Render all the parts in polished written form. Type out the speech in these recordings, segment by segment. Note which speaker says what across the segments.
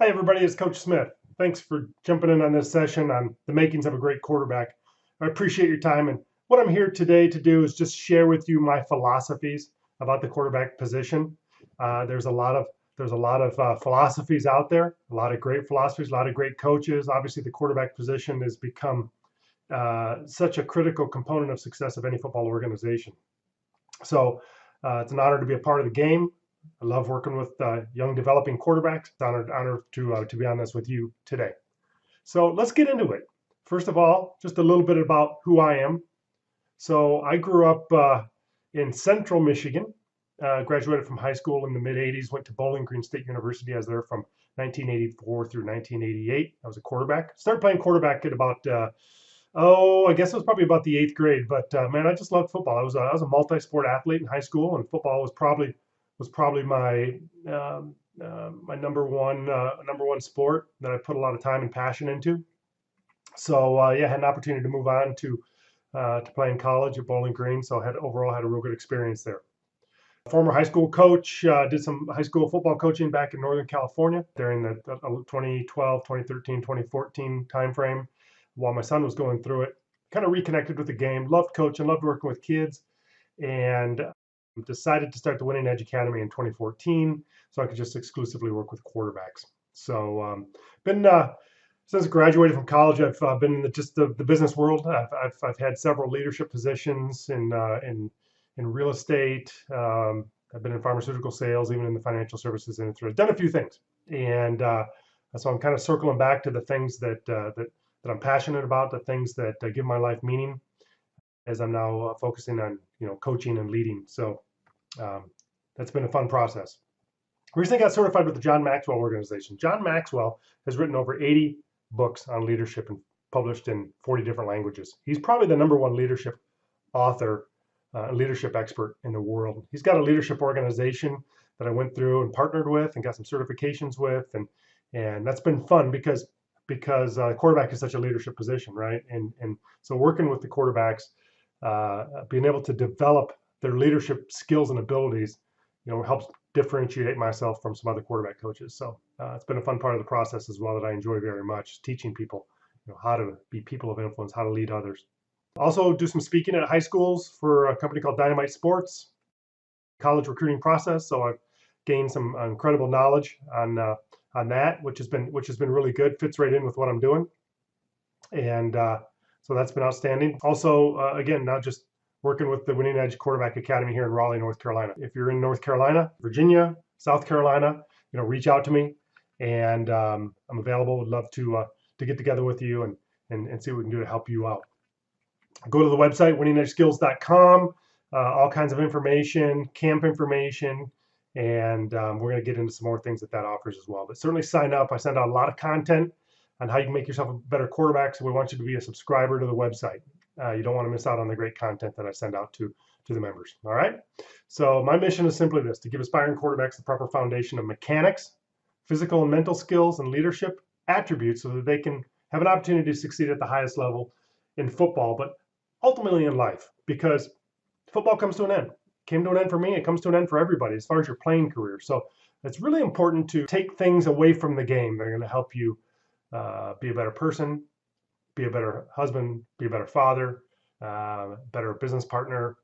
Speaker 1: Hi, everybody. It's Coach Smith. Thanks for jumping in on this session on the makings of a great quarterback. I appreciate your time. And what I'm here today to do is just share with you my philosophies about the quarterback position. There's a lot of philosophies out there, a lot of great philosophies, a lot of great coaches. Obviously, the quarterback position has become such a critical component of success of any football organization. So it's an honor to be a part of the game. I love working with young developing quarterbacks. It's honored to be on this with you today. So let's get into it. First of all, just a little bit about who I am. So I grew up in Central Michigan. Graduated from high school in the mid '80s. Went to Bowling Green State University. I was there from 1984 through 1988. I was a quarterback. Started playing quarterback at about I guess it was probably about the eighth grade. But man, I just loved football. I was a multi-sport athlete in high school, and football was probably my number one sport that I put a lot of time and passion into. So yeah, I had an opportunity to move on to play in college at Bowling Green. So I had a real good experience there. Former high school coach, did some high school football coaching back in Northern California during the 2012, 2013, 2014 timeframe while my son was going through it. Kind of reconnected with the game, loved coaching, loved working with kids, and decided to start the Winning Edge Academy in 2014 so I could just exclusively work with quarterbacks. So been since I graduated from college, I've been in the business world. I've had several leadership positions in real estate. I've been in pharmaceutical sales, even in the financial services industry. I've done a few things, and so I'm kind of circling back to the things that I'm passionate about, the things that give my life meaning, as I'm now focusing on coaching and leading. So that's been a fun process. Recently got certified with the John Maxwell organization. John Maxwell has written over 80 books on leadership and published in 40 different languages. He's probably the number one leadership author, leadership expert in the world. He's got a leadership organization that I went through and partnered with and got some certifications with, and that's been fun because quarterback is such a leadership position, right? And so working with the quarterbacks, being able to develop their leadership skills and abilities, helps differentiate myself from some other quarterback coaches. So it's been a fun part of the process as well that I enjoy very much, teaching people, how to be people of influence, how to lead others. Also do some speaking at high schools for a company called Dynamite Sports, college recruiting process. So I've gained some incredible knowledge on that, which has been really good. Fits right in with what I'm doing, and so that's been outstanding. Also, again, now just working with the Winning Edge Quarterback Academy here in Raleigh, North Carolina. If you're in North Carolina, Virginia, South Carolina, reach out to me, and I'm available. Would love to get together with you and see what we can do to help you out. Go to the website winningedgeskills.com. All kinds of information, camp information, and we're going to get into some more things that offers as well. But certainly sign up. I send out a lot of content on how you can make yourself a better quarterback. So we want you to be a subscriber to the website. You don't want to miss out on the great content that I send out to the members. All right. So my mission is simply this: to give aspiring quarterbacks the proper foundation of mechanics, physical and mental skills, and leadership attributes so that they can have an opportunity to succeed at the highest level in football, but ultimately in life, because football comes to an end. Came to an end for me. It comes to an end for everybody as far as your playing career. So it's really important to take things away from the game that are going to help you be a better person, be a better husband, be a better father, better business partner,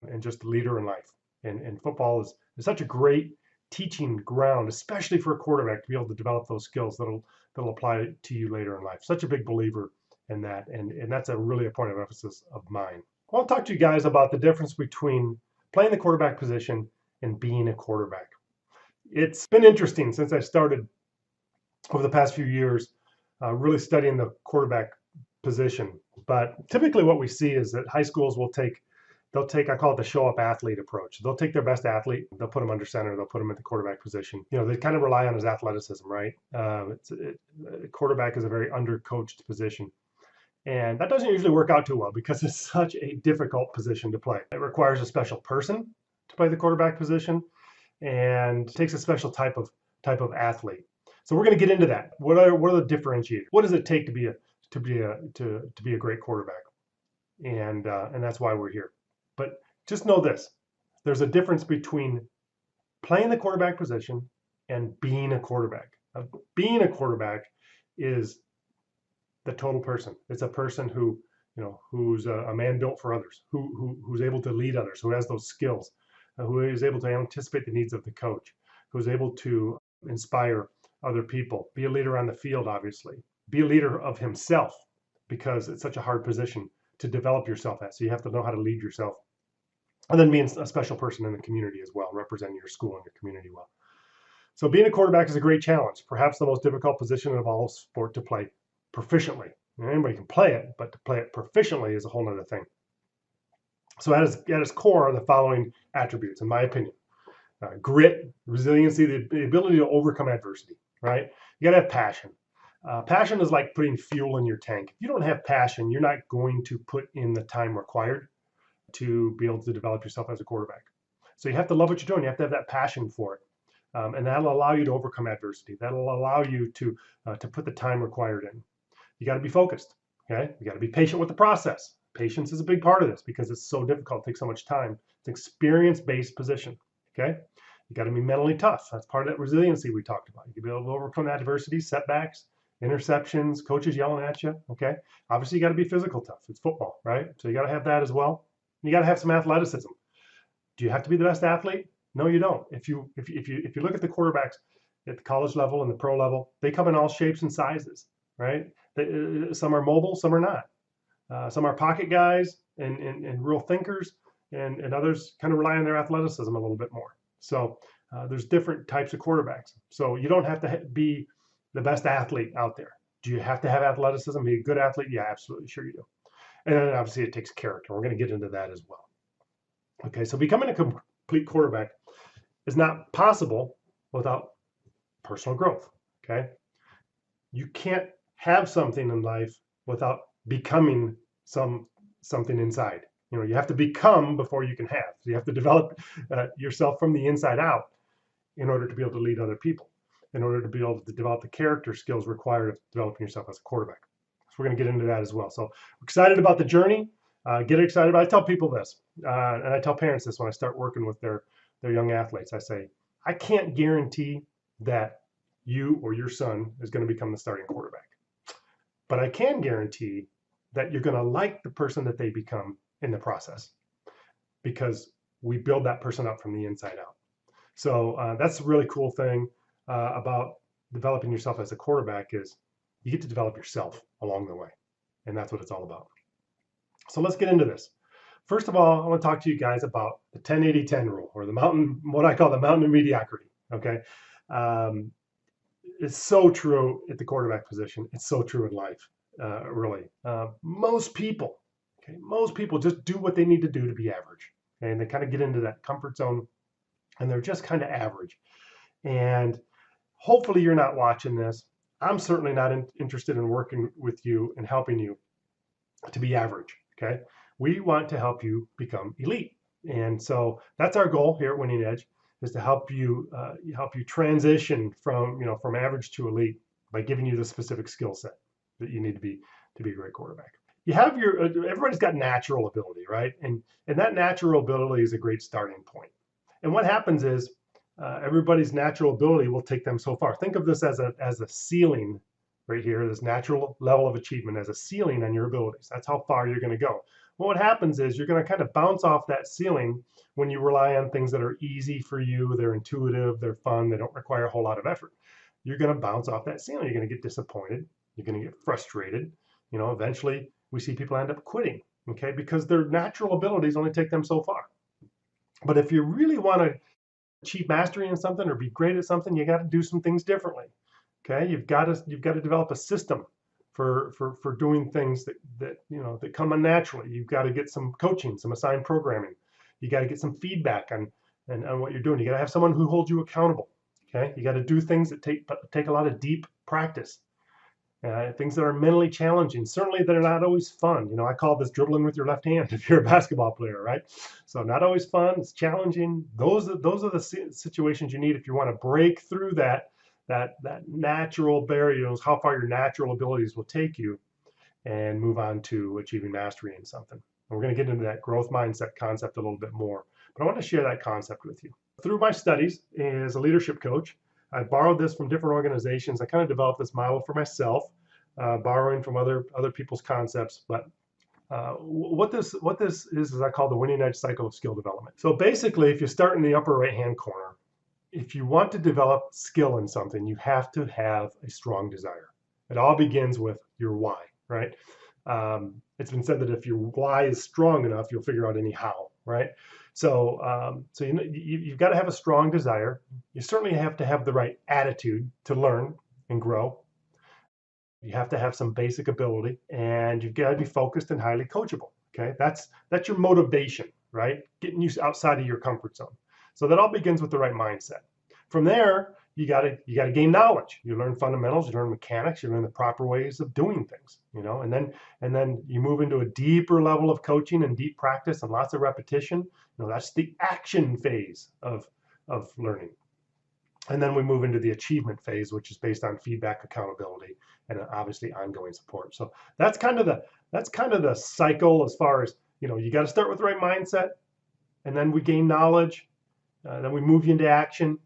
Speaker 1: and just a leader in life. And football is such a great teaching ground, especially for a quarterback, to be able to develop those skills that'll apply to you later in life. Such a big believer in that, and that's a really important emphasis of mine. I want to talk to you guys about the difference between playing the quarterback position and being a quarterback. It's been interesting since I started over the past few years, really studying the quarterback position. But typically what we see is that high schools they'll take, I call it the show up athlete approach. They'll take their best athlete, they'll put him under center, they'll put him at the quarterback position. They kind of rely on his athleticism, right? Quarterback is a very undercoached position. And that doesn't usually work out too well because it's such a difficult position to play. It requires a special person to play the quarterback position, and takes a special type of athlete. So we're going to get into that. What are the differentiators? What does it take to be a great quarterback? And that's why we're here. But just know this: there's a difference between playing the quarterback position and being a quarterback. Being a quarterback is the total person. It's a person who, who's a man built for others, who's able to lead others, who has those skills, who is able to anticipate the needs of the coach, who's able to inspire other people, be a leader on the field, obviously, be a leader of himself, because it's such a hard position to develop yourself at. So you have to know how to lead yourself. And then being a special person in the community as well, representing your school and your community well. So being a quarterback is a great challenge, perhaps the most difficult position of all sport to play proficiently. Anybody can play it, but to play it proficiently is a whole other thing. So at its core are the following attributes, in my opinion. Grit, resiliency, the ability to overcome adversity, right? You got to have passion. Passion is like putting fuel in your tank. If you don't have passion, you're not going to put in the time required to be able to develop yourself as a quarterback. So you have to love what you're doing. You have to have that passion for it. And that'll allow you to overcome adversity. That'll allow you to put the time required in. You got to be focused, okay? You got to be patient with the process. Patience is a big part of this because it's so difficult, it takes so much time. It's an experience-based position, okay? You got to be mentally tough. That's part of that resiliency we talked about. You can be able to overcome adversity, setbacks, interceptions, coaches yelling at you, okay? Obviously, you got to be physical tough. It's football, right? So you got to have that as well. You got to have some athleticism. Do you have to be the best athlete? No, you don't. If you look at the quarterbacks at the college level and the pro level, they come in all shapes and sizes, right? Some are mobile, some are not. Some are pocket guys and real thinkers, and others kind of rely on their athleticism a little bit more. So there's different types of quarterbacks. So you don't have to be the best athlete out there. Do you have to have athleticism, be a good athlete? Yeah, absolutely, sure you do. And then obviously it takes character. We're going to get into that as well. Okay, so becoming a complete quarterback is not possible without personal growth, okay? You can't have something in life without becoming something inside. You have to become before you can have. So you have to develop yourself from the inside out in order to be able to lead other people, in order to be able to develop the character skills required of developing yourself as a quarterback. So we're going to get into that as well. So we're excited about the journey. Get excited about it. I tell people this, and I tell parents this when I start working with their young athletes. I say, I can't guarantee that you or your son is going to become the starting quarterback, but I can guarantee that you're going to like the person that they become in the process, because we build that person up from the inside out. So that's a really cool thing about developing yourself as a quarterback, is you get to develop yourself along the way, and that's what it's all about. So let's get into this. First of all, I want to talk to you guys about the 10-80-10 rule, or what I call the mountain of mediocrity. Okay, it's so true at the quarterback position. It's so true in life, really. Most people just do what they need to do to be average, okay? And they kind of get into that comfort zone, and they're just kind of average. And hopefully, you're not watching this. I'm certainly not interested in working with you and helping you to be average. Okay, we want to help you become elite, and so that's our goal here at Winning Edge, is to help you transition from average to elite by giving you the specific skill set that you need to be a great quarterback. You have everybody's got natural ability, right? And that natural ability is a great starting point. And what happens is everybody's natural ability will take them so far. Think of this as a ceiling right here, this natural level of achievement as a ceiling on your abilities. That's how far you're going to go. Well, what happens is you're going to kind of bounce off that ceiling when you rely on things that are easy for you, they're intuitive, they're fun, they don't require a whole lot of effort. You're going to bounce off that ceiling. You're going to get disappointed. You're going to get frustrated. Eventually we see people end up quitting, okay, because their natural abilities only take them so far. But if you really want to achieve mastery in something or be great at something, you got to do some things differently. Okay, you've got to develop a system for doing things that come unnaturally. You've got to get some coaching, some assigned programming. You got to get some feedback on what you're doing. You got to have someone who holds you accountable. Okay, you got to do things that take a lot of deep practice. Things that are mentally challenging. Certainly, they're not always fun. I call this dribbling with your left hand if you're a basketball player, right? So not always fun. It's challenging. Those are the situations you need if you want to break through that natural barrier, how far your natural abilities will take you, and move on to achieving mastery in something. And we're going to get into that growth mindset concept a little bit more, but I want to share that concept with you. Through my studies as a leadership coach, I borrowed this from different organizations. I kind of developed this model for myself, borrowing from other people's concepts. But what this is I call the winning edge cycle of skill development. So basically, if you start in the upper right hand corner, if you want to develop skill in something, you have to have a strong desire. It all begins with your why, right? It's been said that if your why is strong enough, you'll figure out any how, right? So, you've got to have a strong desire. You certainly have to have the right attitude to learn and grow. You have to have some basic ability, and you've got to be focused and highly coachable. Okay, that's your motivation, right? Getting you outside of your comfort zone. So that all begins with the right mindset. From there, you got to gain knowledge. You learn fundamentals, you learn mechanics, you learn the proper ways of doing things, and then you move into a deeper level of coaching and deep practice and lots of repetition. That's the action phase of learning. And then we move into the achievement phase, which is based on feedback, accountability, and obviously ongoing support. So that's kind of the cycle as far as, you got to start with the right mindset, and then we gain knowledge, then we move you into action,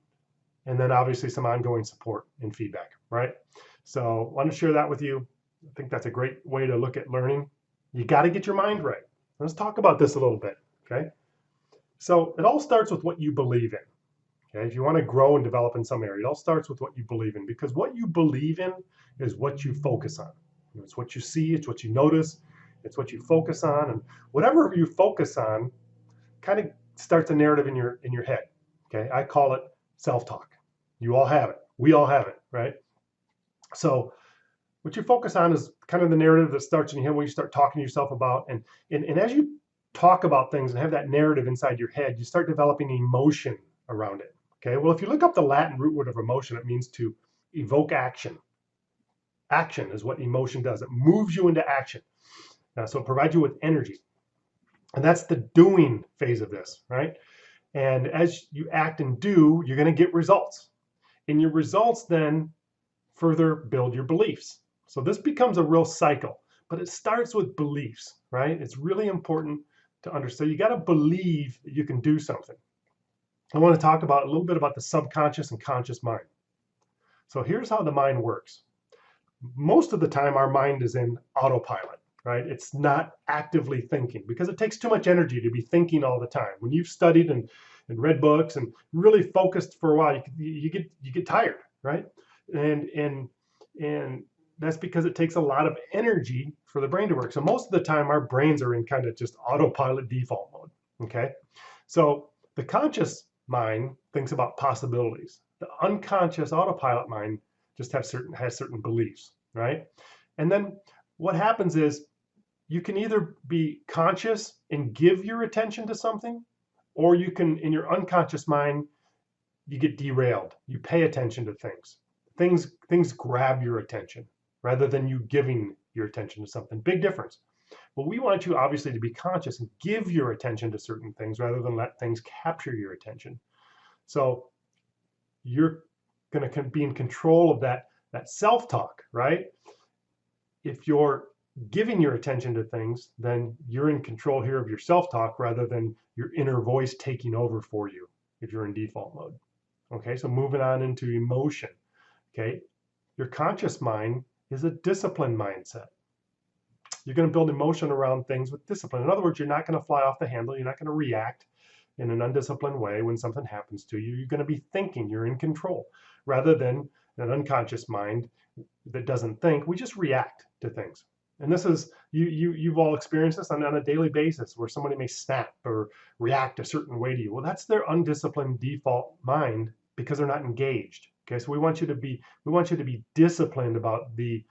Speaker 1: and then obviously some ongoing support and feedback, right? So I want to share that with you. I think that's a great way to look at learning. You got to get your mind right. Let's talk about this a little bit, okay? So it all starts with what you believe in. Okay, if you want to grow and develop in some area, it all starts with what you believe in, because what you believe in is what you focus on. It's what you see, it's what you notice, it's what you focus on, and whatever you focus on kind of starts a narrative in your head. Okay, I call it self-talk. You all have it. We all have it, right? So what you focus on is kind of the narrative that starts in your head when you start talking to yourself about, and as you talk about things and have that narrative inside your head, you start developing emotion around it. Okay, well, if you look up the Latin root word of emotion, it means to evoke action. Action is what emotion does. It moves you into action. So it provides you with energy. And that's the doing phase of this, right? And as you act and do, you're going to get results. And your results then further build your beliefs. So this becomes a real cycle, but it starts with beliefs, right? It's really important to understand. You got to believe that you can do something. I want to talk about a little bit about the subconscious and conscious mind. So here's how the mind works. Most of the time, our mind is in autopilot, right? It's not actively thinking because it takes too much energy to be thinking all the time. When you've studied and read books and really focused for a while, you get tired, right? And that's because it takes a lot of energy for the brain to work. So most of the time, our brains are in kind of just autopilot default mode. Okay, so the conscious mind thinks about possibilities. The unconscious autopilot mind just has certain beliefs, right? And then what happens is you can either be conscious and give your attention to something, or you can, in your unconscious mind, you get derailed. You pay attention to things. Things grab your attention rather than you giving your attention to something. Big difference. But we want you obviously to be conscious and give your attention to certain things rather than let things capture your attention. So you're going to be in control of that self-talk, right? If you're giving your attention to things, then you're in control here of your self-talk rather than your inner voice taking over for you if you're in default mode. Okay, so moving on into emotion. Okay, your conscious mind is a disciplined mindset. You're going to build emotion around things with discipline. In other words, you're not going to fly off the handle. You're not going to react in an undisciplined way when something happens to you. You're going to be thinking. You're in control rather than an unconscious mind that doesn't think. We just react to things. And this is, you've all experienced this on a daily basis where somebody may snap or react a certain way to you. Well, that's their undisciplined default mind because they're not engaged. Okay, so we want you to be disciplined about the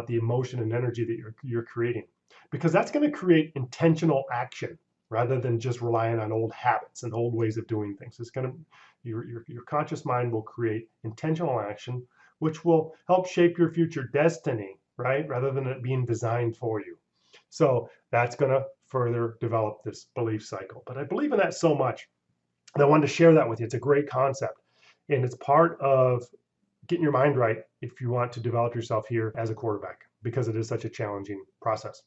Speaker 1: emotion and energy that you're creating, because that's going to create intentional action rather than just relying on old habits and old ways of doing things. It's going to, your conscious mind will create intentional action, which will help shape your future destiny, right? Rather than it being designed for you. So that's going to further develop this belief cycle. But I believe in that so much that I wanted to share that with you. It's a great concept. And it's part of getting your mind right if you want to develop yourself here as a quarterback, because it is such a challenging process.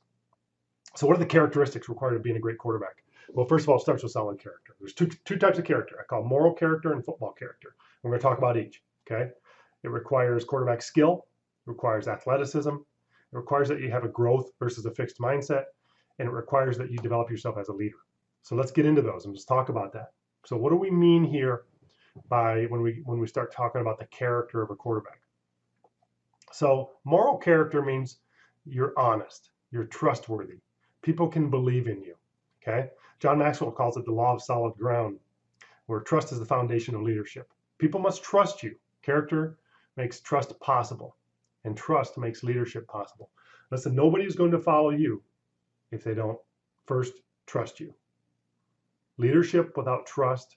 Speaker 1: So what are the characteristics required of being a great quarterback? Well, first of all, it starts with solid character. There's two types of character. I call moral character and football character. We're going to talk about each. Okay. It requires quarterback skill, it requires athleticism, it requires that you have a growth versus a fixed mindset, and it requires that you develop yourself as a leader. So let's get into those and just talk about that. So what do we mean here by when we start talking about the character of a quarterback? So moral character means you're honest, you're trustworthy. People can believe in you. Okay. John Maxwell calls it the law of solid ground, where trust is the foundation of leadership. People must trust you. Character makes trust possible, and trust makes leadership possible. Listen, nobody is going to follow you if they don't first trust you. Leadership without trust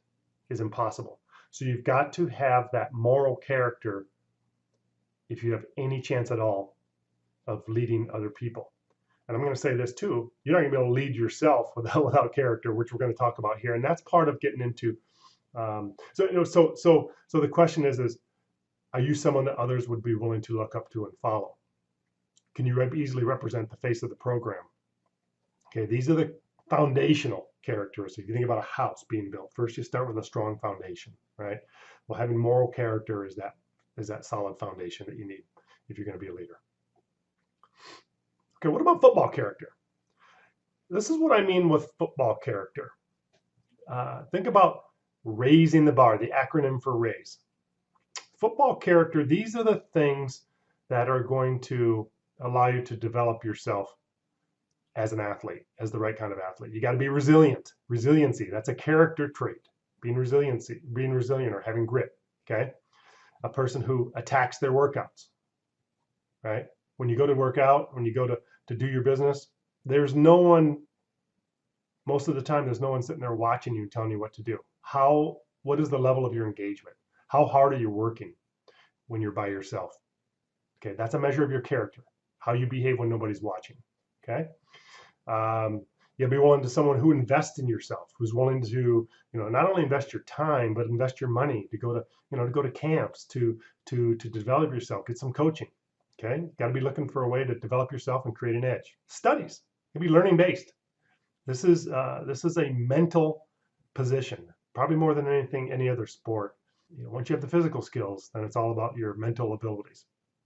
Speaker 1: is impossible. So you've got to have that moral character if you have any chance at all of leading other people. And I'm going to say this too, you're not going to be able to lead yourself without character, which we're going to talk about here. And that's part of getting into. So the question is, are you someone that others would be willing to look up to and follow? Can you easily represent the face of the program? Okay, these are the foundational characteristics. You think about a house being built. First, you start with a strong foundation, right? Well, having moral character is that solid foundation that you need if you're going to be a leader. Okay, what about football character? This is what I mean with football character. Think about raising the bar, the acronym for RAISE. Football character, these are the things that are going to allow you to develop yourself as an athlete, as the right kind of athlete. You got to be resilient. Resiliency, that's a character trait. Being resilient or having grit, okay? A person who attacks their workouts, right? When you go to work out, when you go to do your business, there's no one, most of the time, there's no one sitting there watching you, telling you what to do. What is the level of your engagement? How hard are you working when you're by yourself? Okay, that's a measure of your character, how you behave when nobody's watching, okay? You'll be willing to someone who invests in yourself, who's willing to, not only invest your time, but invest your money to go to camps, to develop yourself, get some coaching, okay? You gotta be looking for a way to develop yourself and create an edge. Studies, you'll be learning based. This is a mental position, probably more than anything, any other sport. Once you have the physical skills, then it's all about your mental abilities.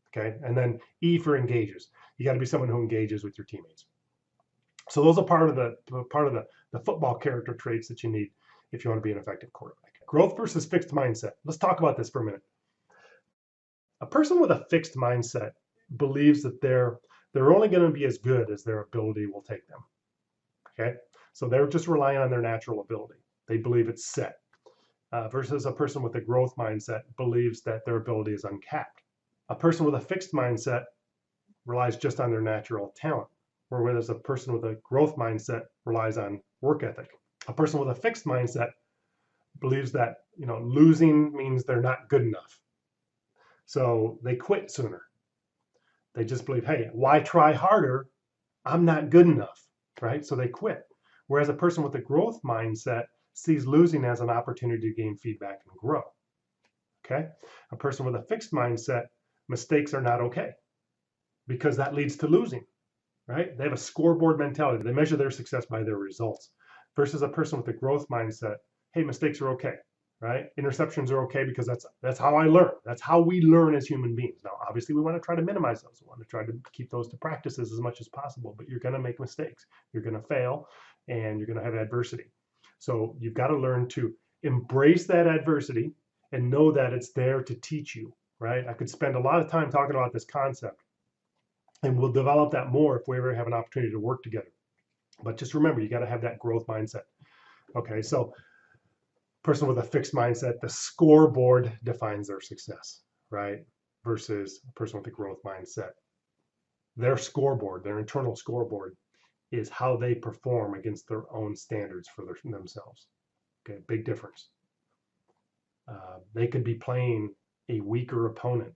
Speaker 1: Okay, and then E for engages. You got to be someone who engages with your teammates. So those are part of the football character traits that you need if you want to be an effective quarterback. Growth versus fixed mindset. Let's talk about this for a minute. A person with a fixed mindset believes that they're only going to be as good as their ability will take them. Okay, so they're just relying on their natural ability. They believe it's set. Versus a person with a growth mindset believes that their ability is uncapped. A person with a fixed mindset relies just on their natural talent, whereas a person with a growth mindset relies on work ethic. A person with a fixed mindset believes that losing means they're not good enough, so they quit sooner. They just believe, hey, why try harder? I'm not good enough, right? So they quit. Whereas a person with a growth mindset sees losing as an opportunity to gain feedback and grow. Okay? A person with a fixed mindset, mistakes are not okay because that leads to losing, right? They have a scoreboard mentality. They measure their success by their results. Versus a person with a growth mindset, hey, mistakes are okay, right? Interceptions are okay because that's how I learn. That's how we learn as human beings. Now, obviously, we want to try to minimize those. We want to try to keep those to practices as much as possible, but you're going to make mistakes. You're going to fail, and you're going to have adversity. So you've got to learn to embrace that adversity and know that it's there to teach you, right? I could spend a lot of time talking about this concept, and we'll develop that more if we ever have an opportunity to work together. But just remember, you got to have that growth mindset. Okay, so person with a fixed mindset, the scoreboard defines their success, right? Versus a person with a growth mindset. Their scoreboard, their internal scoreboard, is how they perform against their own standards for themselves. Okay, big difference. They could be playing a weaker opponent,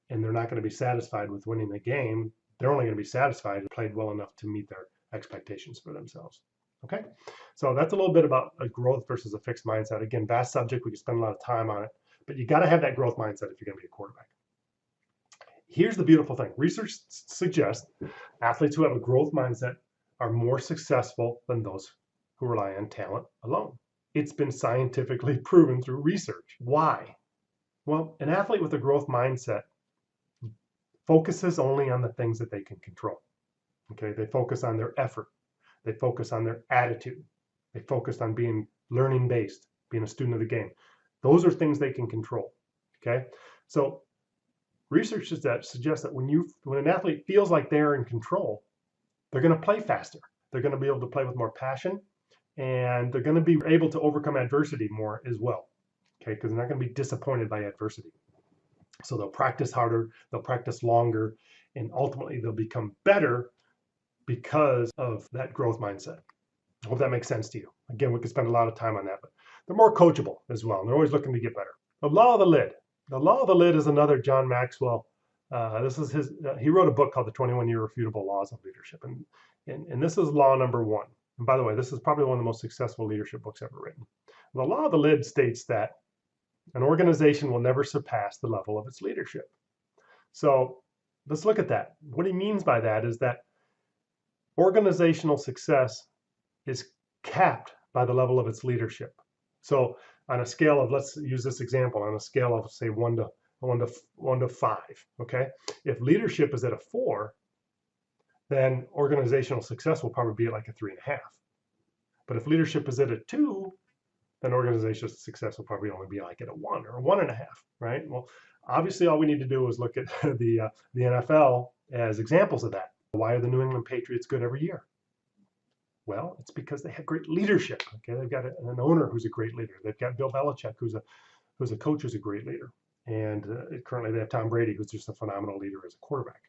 Speaker 1: and they're not going to be satisfied with winning the game. They're only going to be satisfied if played well enough to meet their expectations for themselves. Okay, so that's a little bit about a growth versus a fixed mindset. Again, vast subject. We could spend a lot of time on it, but you got to have that growth mindset if you're going to be a quarterback. Here's the beautiful thing. Research suggests athletes who have a growth mindset are more successful than those who rely on talent alone. It's been scientifically proven through research. Why? Well, an athlete with a growth mindset focuses only on the things that they can control. Okay, they focus on their effort, they focus on their attitude, they focus on being learning based, being a student of the game. Those are things they can control. Okay, so research that suggests that when an athlete feels like they're in control, they're going to play faster. They're going to be able to play with more passion, and they're going to be able to overcome adversity more as well. Okay, because they're not going to be disappointed by adversity. So they'll practice harder, they'll practice longer, and ultimately they'll become better because of that growth mindset. I hope that makes sense to you. Again, we could spend a lot of time on that, but they're more coachable as well. And they're always looking to get better. The law of the lid. The law of the lid is another John Maxwell. This is his. He wrote a book called The 21 Irrefutable Laws of Leadership, and this is law number one. And by the way, this is probably one of the most successful leadership books ever written. The law of the lid states that an organization will never surpass the level of its leadership. So let's look at that. What he means by that is that organizational success is capped by the level of its leadership. So on a scale of, let's use this example, on a scale of say 1 to 5, okay? If leadership is at a 4, then organizational success will probably be at like a 3.5. But if leadership is at a 2, then organizational success will probably only be like at a 1 or a 1.5, right? Well, obviously all we need to do is look at the NFL as examples of that. Why are the New England Patriots good every year? Well, it's because they have great leadership. Okay, they've got an owner who's a great leader. They've got Bill Belichick, who's a coach, who's a great leader, and currently they have Tom Brady, who's just a phenomenal leader as a quarterback.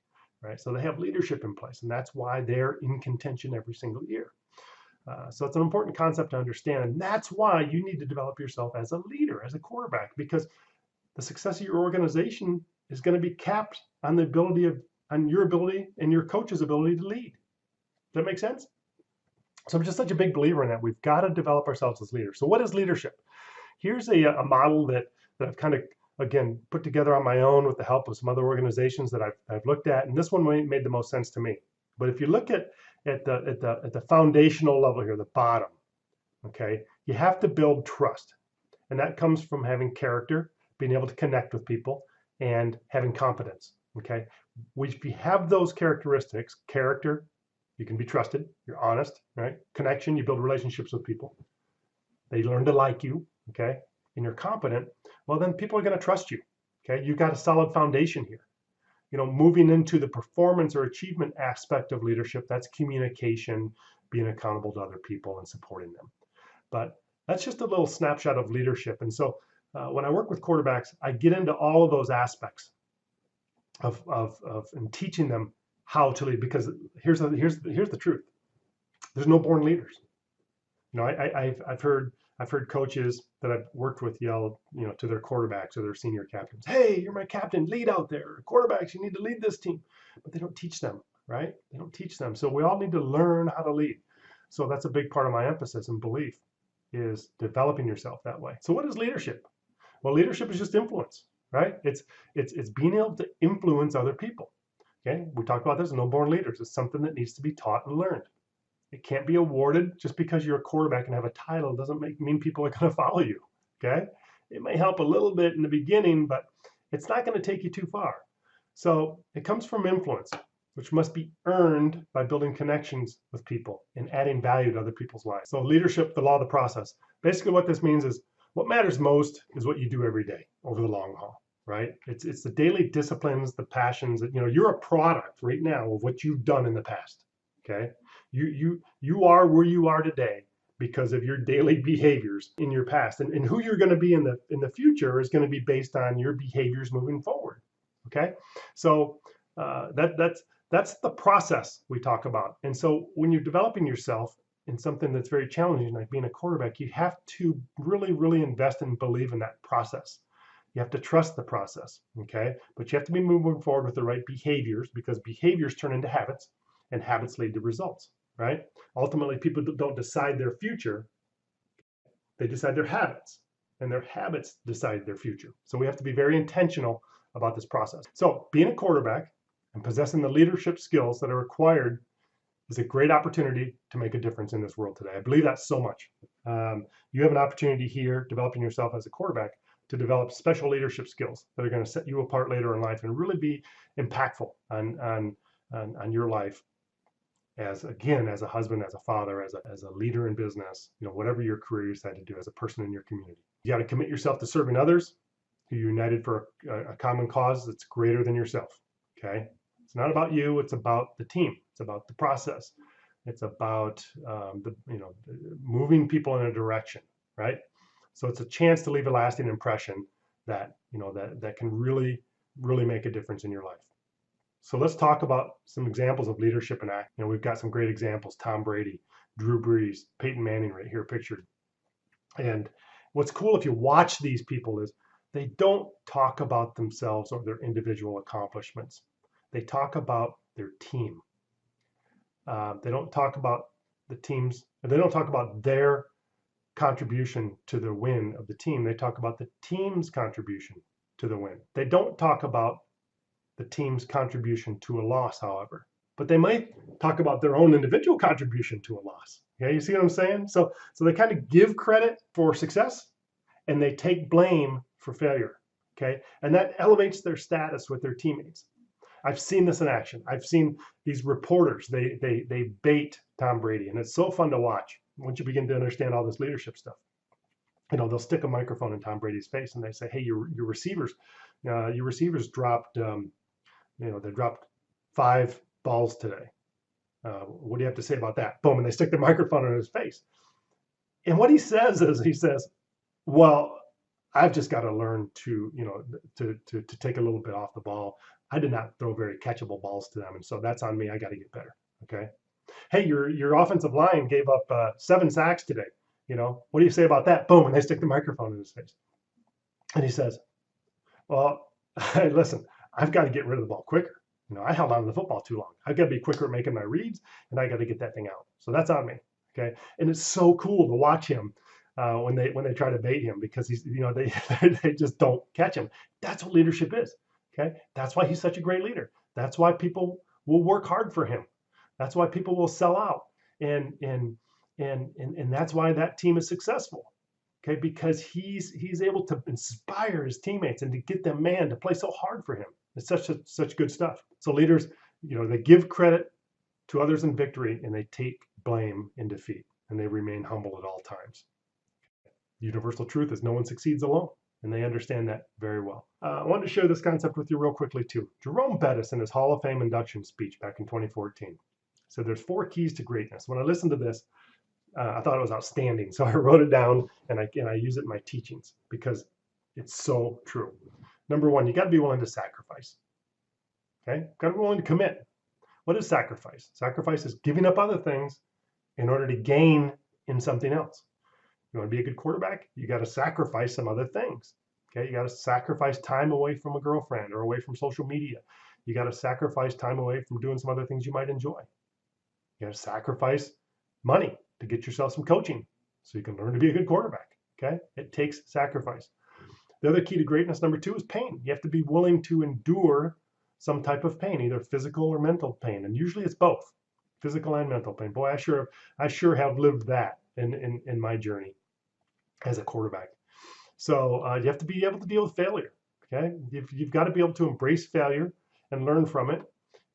Speaker 1: Right, so they have leadership in place, and that's why they're in contention every single year. So it's an important concept to understand, and that's why you need to develop yourself as a leader, as a quarterback, because the success of your organization is going to be capped on your ability and your coach's ability to lead. Does that make sense? So I'm just such a big believer in that. We've got to develop ourselves as leaders. So what is leadership? Here's a model that I've kind of, again, put together on my own with the help of some other organizations that I've looked at, and this one made the most sense to me. But if you look at the foundational level here, the bottom, okay, you have to build trust, and that comes from having character, being able to connect with people, and having competence. Okay, if you have those characteristics, character, you can be trusted, you're honest, right? Connection, you build relationships with people. They learn to like you, okay? And you're competent, well, then people are going to trust you, okay? You've got a solid foundation here. You know, moving into the performance or achievement aspect of leadership, that's communication, being accountable to other people and supporting them. But that's just a little snapshot of leadership. And so when I work with quarterbacks, I get into all of those aspects of and teaching them how to lead, because here's the truth. There's no born leaders. You know, I've heard coaches that I've worked with yell, you know, to their quarterbacks or their senior captains, "Hey, you're my captain, lead out there. Quarterbacks, you need to lead this team." But they don't teach them, right? They don't teach them. So we all need to learn how to lead. So that's a big part of my emphasis and belief, is developing yourself that way. So what is leadership? Well, leadership is just influence, right? It's being able to influence other people. Okay, we talked about this, no born leaders. It's something that needs to be taught and learned. It can't be awarded. Just because you're a quarterback and have a title doesn't mean people are going to follow you. Okay, it may help a little bit in the beginning, but it's not going to take you too far. So it comes from influence, which must be earned by building connections with people and adding value to other people's lives. So leadership, the law of the process. Basically what this means is what matters most is what you do every day over the long haul. Right? It's the daily disciplines, the passions that, you know, you're a product right now of what you've done in the past. Okay. You are where you are today because of your daily behaviors in your past, and who you're going to be in the future is going to be based on your behaviors moving forward. Okay. So that's the process we talk about. And so when you're developing yourself in something that's very challenging, like being a quarterback, you have to really, really invest and believe in that process. You have to trust the process, okay? But you have to be moving forward with the right behaviors, because behaviors turn into habits, and habits lead to results, right? Ultimately, people don't decide their future. They decide their habits, and their habits decide their future. So we have to be very intentional about this process. So being a quarterback and possessing the leadership skills that are required is a great opportunity to make a difference in this world today. I believe that so much. You have an opportunity here, developing yourself as a quarterback, to develop special leadership skills that are going to set you apart later in life and really be impactful on your life as, again, as a husband, as a father, as a leader in business, whatever your career you decide to do, as a person in your community. You got to commit yourself to serving others who are united for a common cause that's greater than yourself. Okay. It's not about you. It's about the team. It's about the process. It's about moving people in a direction, right? So it's a chance to leave a lasting impression that that can really, really make a difference in your life. So let's talk about some examples of leadership and act. We've got some great examples: Tom Brady, Drew Brees, Peyton Manning, right here pictured. And what's cool if you watch these people is they don't talk about themselves or their individual accomplishments. They talk about their team. They don't talk about the teams. They don't talk about their contribution to the win of the team. They talk about the team's contribution to the win. They don't talk about the team's contribution to a loss, however, but they might talk about their own individual contribution to a loss. Okay, you see what I'm saying? So they kind of give credit for success and they take blame for failure. Okay, and that elevates their status with their teammates. I've seen this in action. I've seen these reporters, they bait Tom Brady, and it's so fun to watch once you begin to understand all this leadership stuff. They'll stick a microphone in Tom Brady's face and they say, hey, your receivers dropped they dropped 5 balls today. What do you have to say about that? Boom, and they stick the microphone in his face. And what he says is, he says, well, I've just got to learn to take a little bit off the ball. I did not throw very catchable balls to them, and so that's on me. I got to get better. Okay. Hey, your offensive line gave up 7 sacks today. What do you say about that? Boom, and they stick the microphone in his face. And he says, well, hey, listen, I've got to get rid of the ball quicker. I held on to the football too long. I've got to be quicker at making my reads, and I got to get that thing out. So that's on me. Okay. And it's so cool to watch him when they try to bait him, because he's they just don't catch him. That's what leadership is. Okay. That's why he's such a great leader. That's why people will work hard for him. That's why people will sell out. And that's why that team is successful. Okay, because he's able to inspire his teammates and to get them, to play so hard for him. It's such good stuff. So leaders, they give credit to others in victory and they take blame in defeat, and they remain humble at all times. The universal truth is no one succeeds alone, and they understand that very well. I wanted to share this concept with you real quickly too. Jerome Bettis, in his Hall of Fame induction speech back in 2014, said there's 4 keys to greatness. When I listened to this, I thought it was outstanding. So I wrote it down and I use it in my teachings because it's so true. Number 1, you got to be willing to sacrifice. Okay, got to be willing to commit. What is sacrifice? Sacrifice is giving up other things in order to gain in something else. You want to be a good quarterback? You got to sacrifice some other things. Okay, you got to sacrifice time away from a girlfriend or away from social media. You got to sacrifice time away from doing some other things you might enjoy. You got to sacrifice money to get yourself some coaching so you can learn to be a good quarterback. Okay, it takes sacrifice. The other key to greatness, number 2, is pain. You have to be willing to endure some type of pain, either physical or mental pain, and usually it's both, physical and mental pain. Boy, I sure have lived that in my journey as a quarterback. So you have to be able to deal with failure. Okay, you've got to be able to embrace failure and learn from it,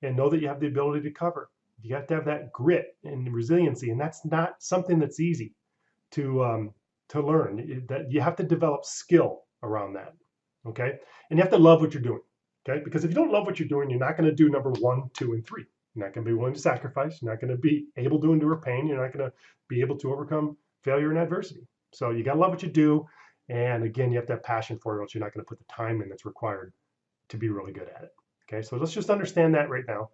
Speaker 1: and know that you have the ability to cover. You have to have that grit and resiliency, and that's not something that's easy to learn. That you have to develop skill around that. Okay, and you have to love what you're doing. Okay, because if you don't love what you're doing, you're not going to do number 1, 2, and 3. You're not going to be willing to sacrifice. You're not going to be able to endure pain. You're not going to be able to overcome failure and adversity. So you got to love what you do, and again, you have to have passion for it, or else you're not going to put the time in that's required to be really good at it. Okay, so let's just understand that right now,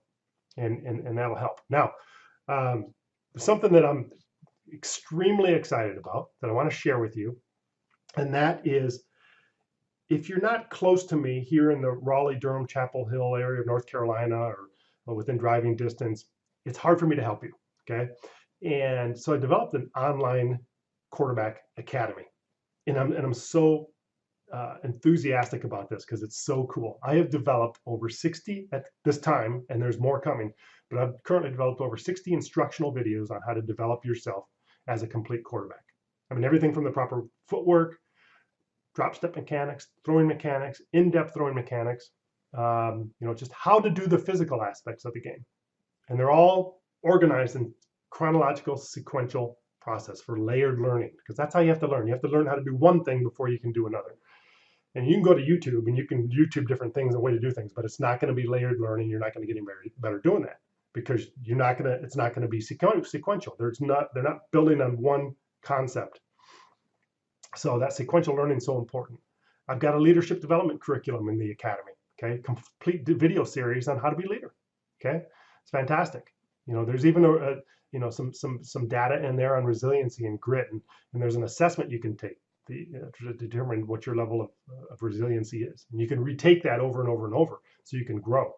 Speaker 1: and that'll help. Now, something that I'm extremely excited about that I want to share with you, and that is, if you're not close to me here in the Raleigh, Durham, Chapel Hill area of North Carolina, or within driving distance, it's hard for me to help you. Okay, and so I developed an online quarterback academy, and I'm so enthusiastic about this because it's so cool. I have developed over 60 at this time, and there's more coming, but I've currently developed over 60 instructional videos on how to develop yourself as a complete quarterback. I mean, everything from the proper footwork, drop step mechanics, throwing mechanics, in-depth throwing mechanics, just how to do the physical aspects of the game. And they're all organized in chronological, sequential process for layered learning, because that's how you have to learn. You have to learn how to do one thing before you can do another. And you can go to YouTube and you can YouTube different things and way to do things, but it's not going to be layered learning. You're not going to get any better doing that, because it's not going to be sequential. They're not building on one concept. So that sequential learning is so important. I've got a leadership development curriculum in the academy. Okay, complete video series on how to be a leader. Okay, it's fantastic. There's even some data in there on resiliency and grit, and there's an assessment you can take to determine what your level of resiliency is. And you can retake that over and over and over so you can grow.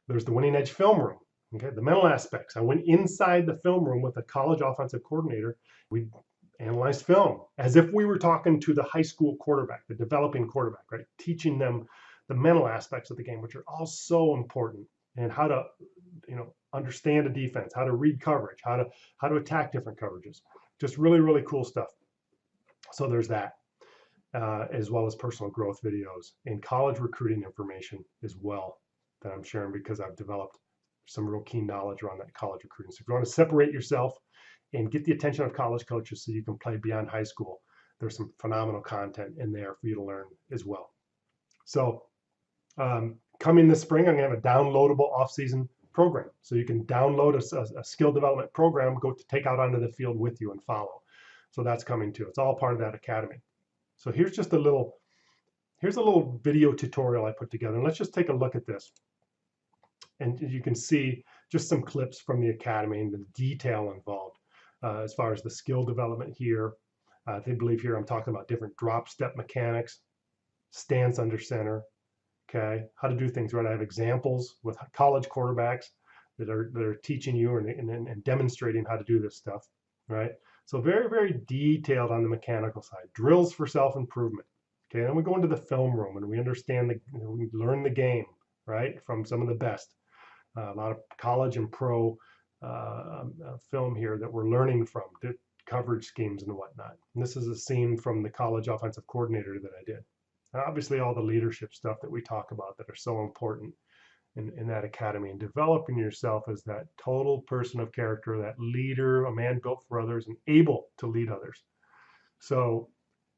Speaker 1: There's the Winning Edge film room. Okay, the mental aspects. I went inside the film room with a college offensive coordinator. We analyzed film as if we were talking to the high school quarterback, the developing quarterback, right? Teaching them the mental aspects of the game, which are all so important, and how to, understand a defense, how to read coverage, how to attack different coverages. Just really, really cool stuff. So there's that, as well as personal growth videos and college recruiting information as well that I'm sharing, because I've developed some real keen knowledge around that college recruiting. So if you want to separate yourself and get the attention of college coaches so you can play beyond high school, there's some phenomenal content in there for you to learn as well. So coming this spring, I'm going to have a downloadable off-season program. So you can download a skill development program, go to take out onto the field with you and follow. So that's coming too. It's all part of that academy. So here's a little video tutorial I put together. And let's just take a look at this. And you can see just some clips from the academy and the detail involved as far as the skill development here. They believe here I'm talking about different drop step mechanics, stance under center, okay, how to do things right. I have examples with college quarterbacks that are teaching you and demonstrating how to do this stuff, right? So very, very detailed on the mechanical side. Drills for self-improvement. Okay, then we go into the film room and we understand we learn the game, right, from some of the best. A lot of college and pro film here that we're learning from, the coverage schemes and whatnot. And this is a scene from the college offensive coordinator that I did. And obviously all the leadership stuff that we talk about that are so important in that academy, and developing yourself as that total person of character, that leader, a man built for others and able to lead others. So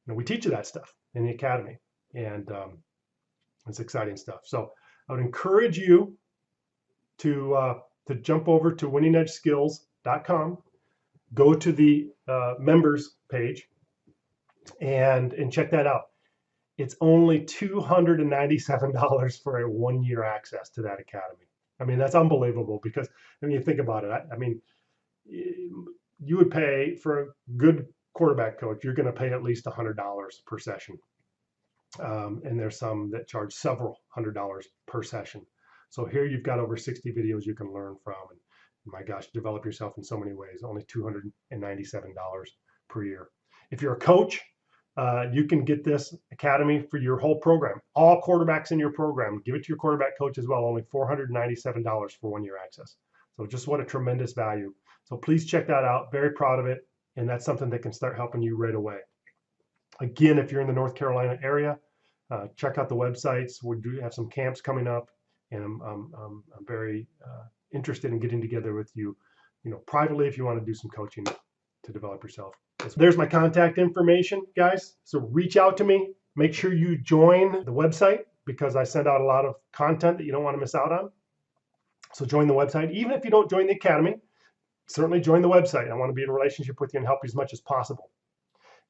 Speaker 1: we teach you that stuff in the academy, and it's exciting stuff. So I would encourage you to jump over to winningedgeskills.com, go to the members page, and check that out. It's only $297 for a 1-year access to that academy. I mean, that's unbelievable, because you think about it. I mean, you would pay for a good quarterback coach, you're going to pay at least $100 per session. And there's some that charge several $100 per session. So here you've got over 60 videos you can learn from. And my gosh, develop yourself in so many ways. Only $297 per year. If you're a coach, you can get this academy for your whole program. All quarterbacks in your program, give it to your quarterback coach as well. Only $497 for 1-year access. So just what a tremendous value. So please check that out. Very proud of it. And that's something that can start helping you right away. Again, if you're in the North Carolina area, check out the websites. We do have some camps coming up, and I'm very interested in getting together with you, privately, if you want to do some coaching to develop yourself. There's my contact information, guys. So reach out to me. Make sure you join the website, because I send out a lot of content that you don't want to miss out on. So join the website. Even if you don't join the academy, certainly join the website. I want to be in a relationship with you and help you as much as possible.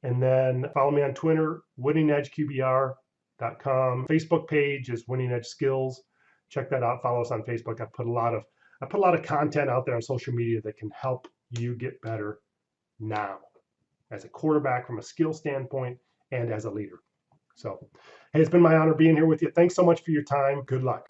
Speaker 1: And then follow me on Twitter, winningedgeqbr.com. Facebook page is Winning Edge Skills. Check that out. Follow us on Facebook. I put a lot of content out there on social media that can help you get better now, as a quarterback from a skill standpoint and as a leader. So, hey, it's been my honor being here with you. Thanks so much for your time. Good luck.